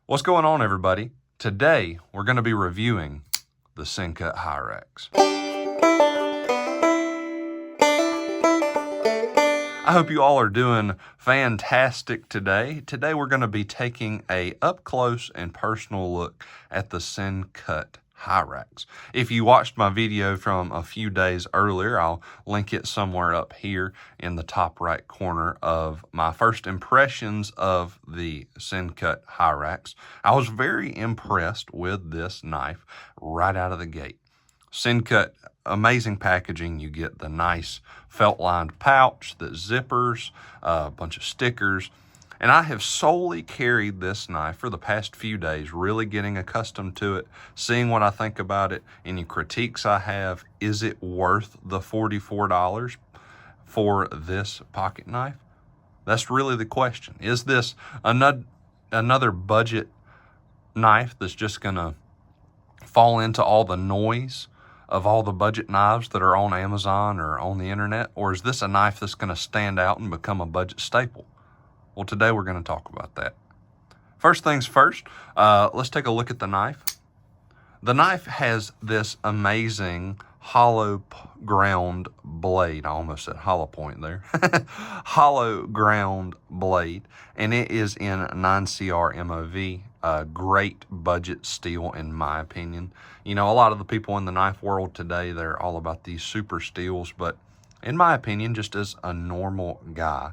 What's going on, everybody? Today, we're going to be reviewing the Sencut Hyrax. I hope you all are doing fantastic today. Today, we're going to be taking a up-close and personal look at the Sencut Hyrax. If you watched my video from a few days earlier, I'll link it somewhere up here in the top right corner of my first impressions of the Sencut Hyrax. I was very impressed with this knife right out of the gate. Sencut, amazing packaging. You get the nice felt-lined pouch, the zippers, a bunch of stickers. And I have solely carried this knife for the past few days, really getting accustomed to it, seeing what I think about it, any critiques I have. Is it worth the $44 for this pocket knife? That's really the question. Is this another budget knife that's just going to fall into all the noise of all the budget knives that are on Amazon or on the internet? Or is this a knife that's going to stand out and become a budget staple? Well, today we're going to talk about that. First things first, let's take a look at the knife. The knife has this amazing hollow ground blade. I almost said hollow point there. Hollow ground blade, and it is in 9CR MOV. Great budget steel, in my opinion. You know, a lot of the people in the knife world today, they're all about these super steels, but in my opinion, just as a normal guy,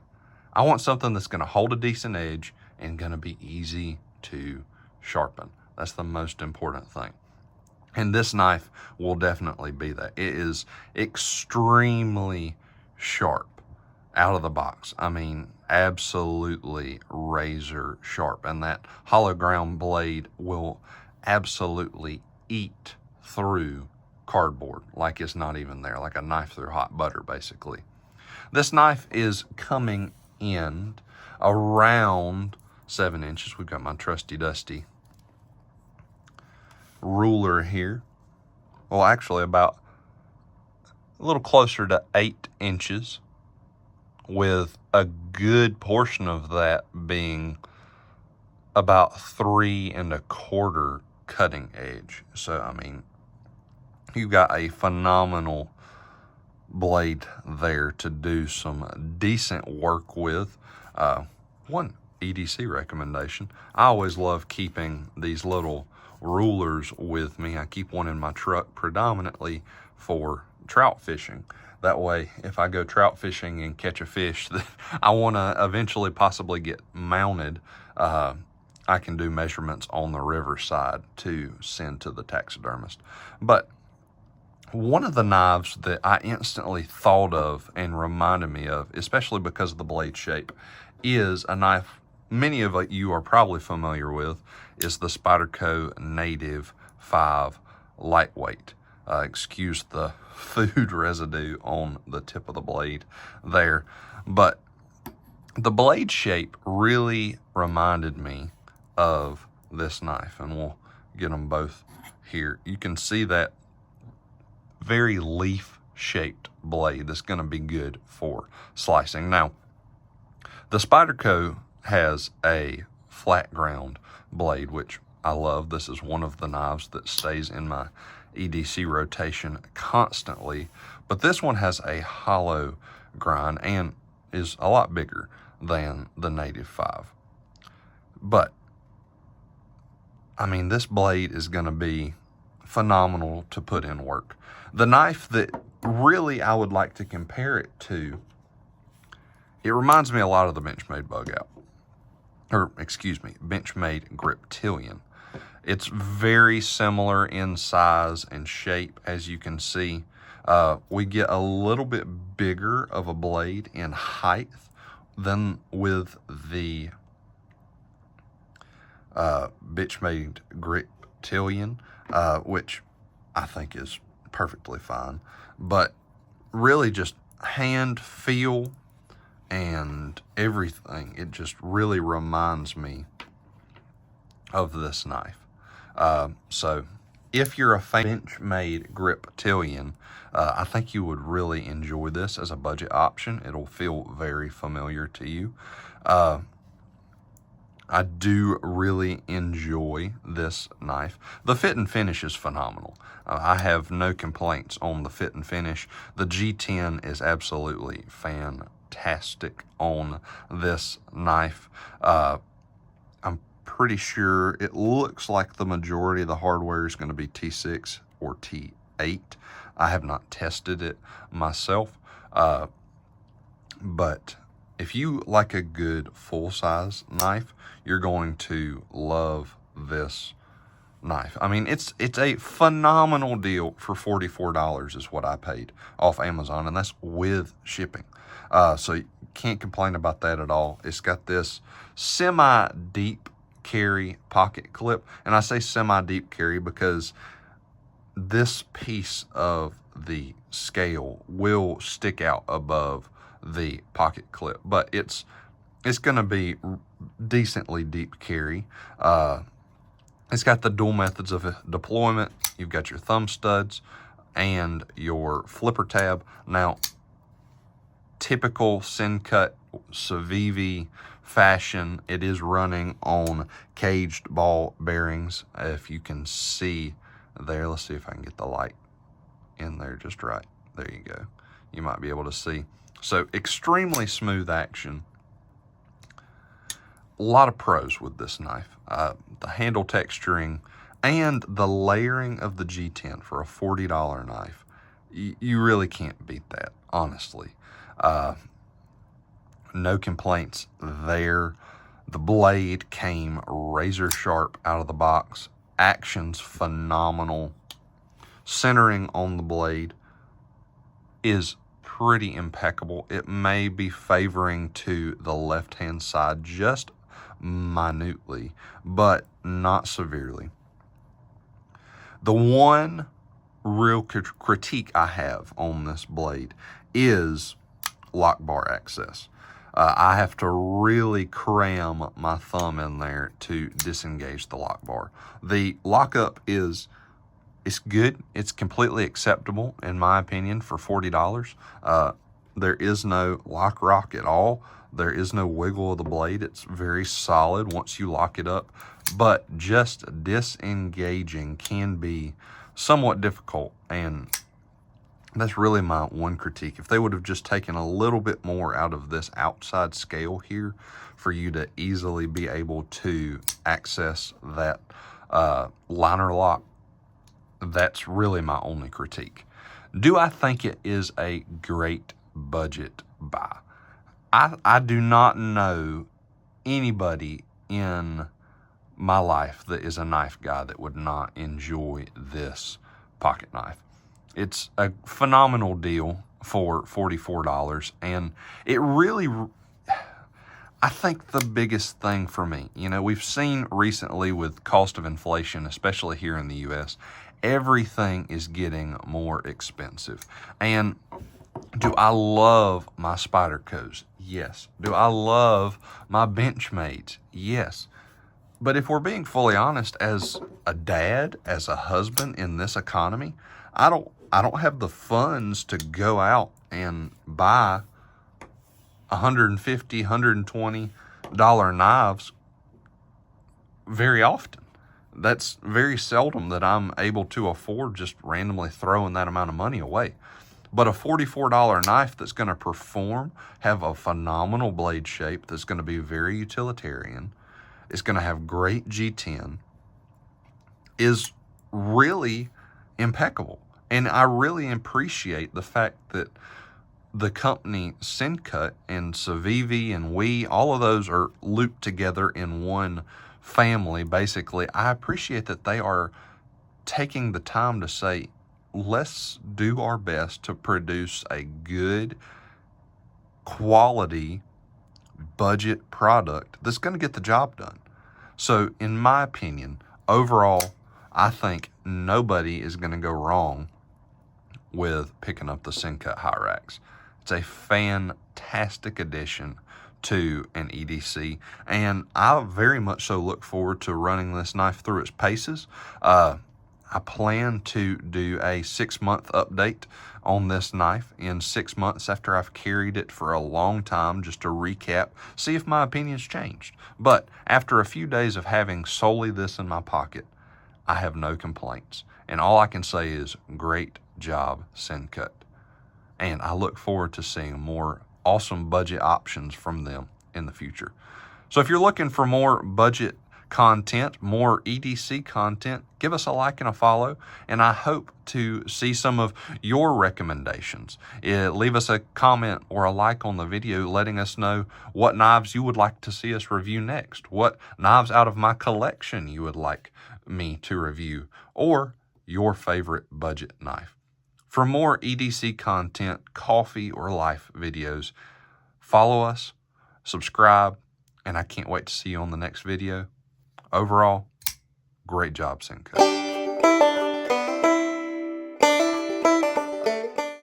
I want something that's going to hold a decent edge and going to be easy to sharpen. That's the most important thing. And this knife will definitely be that. It is extremely sharp out of the box. I mean, absolutely razor sharp. And that hollow ground blade will absolutely eat through cardboard like it's not even there, like a knife through hot butter, basically. This knife is coming in around 7 inches. We've got my trusty dusty ruler here. Well, actually about a little closer to 8 inches, with a good portion of that being about 3 1/4 cutting edge. So, I mean, you've got a phenomenal blade there to do some decent work with. One EDC recommendation: I always love keeping these little rulers with me. I keep one in my truck predominantly for trout fishing. That way, if I go trout fishing and catch a fish that I want to eventually possibly get mounted, I can do measurements on the riverside to send to the taxidermist. But one of the knives that I instantly thought of and reminded me of, especially because of the blade shape, is a knife many of you are probably familiar with, is the Spyderco Native 5 Lightweight. Excuse the food residue on the tip of the blade there. But the blade shape really reminded me of this knife, and we'll get them both here. You can see that very leaf-shaped blade that's going to be good for slicing. Now, the Spyderco has a flat ground blade, which I love. This is one of the knives that stays in my EDC rotation constantly, but this one has a hollow grind and is a lot bigger than the Native 5. But, I mean, this blade is going to be phenomenal to put in work. The knife that really I would like to compare it to, it reminds me a lot of the Benchmade Bug Out. Or, excuse me, Benchmade Griptilian. It's very similar in size and shape, as you can see. We get a little bit bigger of a blade in height than with the Benchmade Griptilian, which I think is perfectly fine. But really just hand feel and everything, it just really reminds me of this knife. So if you're a fan of Benchmade Griptilian, I think you would really enjoy this as a budget option. It'll feel very familiar to you. I do really enjoy this knife. The fit and finish is phenomenal. I have no complaints on the fit and finish. The G10 is absolutely fantastic on this knife. I'm pretty sure it looks like the majority of the hardware is going to be T6 or T8. I have not tested it myself, but if you like a good full-size knife, you're going to love this knife. I mean, it's a phenomenal deal for $44 is what I paid off Amazon, and that's with shipping. So you can't complain about that at all. It's got this semi-deep carry pocket clip, and I say semi-deep carry because this piece of the scale will stick out above the pocket clip, but it's going to be decently deep carry. It's got the dual methods of deployment. You've got your thumb studs and your flipper tab. Now, typical Sencut Civivi fashion, it is running on caged ball bearings. If you can see there, let's see if I can get the light in there just right. There you go. You might be able to see. So extremely smooth action. A lot of pros with this knife. The handle texturing and the layering of the G10 for a $40 knife. You really can't beat that, honestly. No complaints there. The blade came razor sharp out of the box. Action's phenomenal. Centering on the blade is pretty impeccable. It may be favoring to the left-hand side just minutely, but not severely. The one real critique I have on this blade is lock bar access. I have to really cram my thumb in there to disengage the lock bar. The lockup it's good. It's completely acceptable, in my opinion, for $40. There is no lock rock at all. There is no wiggle of the blade. It's very solid once you lock it up, but just disengaging can be somewhat difficult, and that's really my one critique. If they would have just taken a little bit more out of this outside scale here for you to easily be able to access that liner lock, that's really my only critique. Do I think it is a great budget buy? I do not know anybody in my life that is a knife guy that would not enjoy this pocket knife. It's a phenomenal deal for $44, and it really, I think the biggest thing for me, we've seen recently with cost of inflation, especially here in the U.S., everything is getting more expensive. And do I love my Spydercos? Yes. Do I love my Benchmates? Yes. But if we're being fully honest, as a dad, as a husband in this economy, I don't have the funds to go out and buy $150, $120 knives very often. That's very seldom that I'm able to afford just randomly throwing that amount of money away. But a $44 knife that's going to perform, have a phenomenal blade shape, that's going to be very utilitarian, it's going to have great G10, is really impeccable. And I really appreciate the fact that the company Sencut and Civivi and all of those are looped together in one family, basically. I appreciate that they are taking the time to say, let's do our best to produce a good quality budget product that's going to get the job done. So in my opinion, overall, I think nobody is going to go wrong with picking up the Sencut Hyrax. It's a fantastic addition to an EDC, and I very much so look forward to running this knife through its paces. I plan to do a 6-month update on this knife in 6 months after I've carried it for a long time, just to recap, see if my opinion's changed. But after a few days of having solely this in my pocket, I have no complaints. And all I can say is great job, Sencut. And I look forward to seeing more awesome budget options from them in the future. So if you're looking for more budget content, more EDC content, give us a like and a follow, and I hope to see some of your recommendations. Leave us a comment or a like on the video letting us know what knives you would like to see us review next, what knives out of my collection you would like me to review, or your favorite budget knife. For more EDC content, coffee or life videos, follow us, subscribe, and I can't wait to see you on the next video. Overall, great job, Sencut.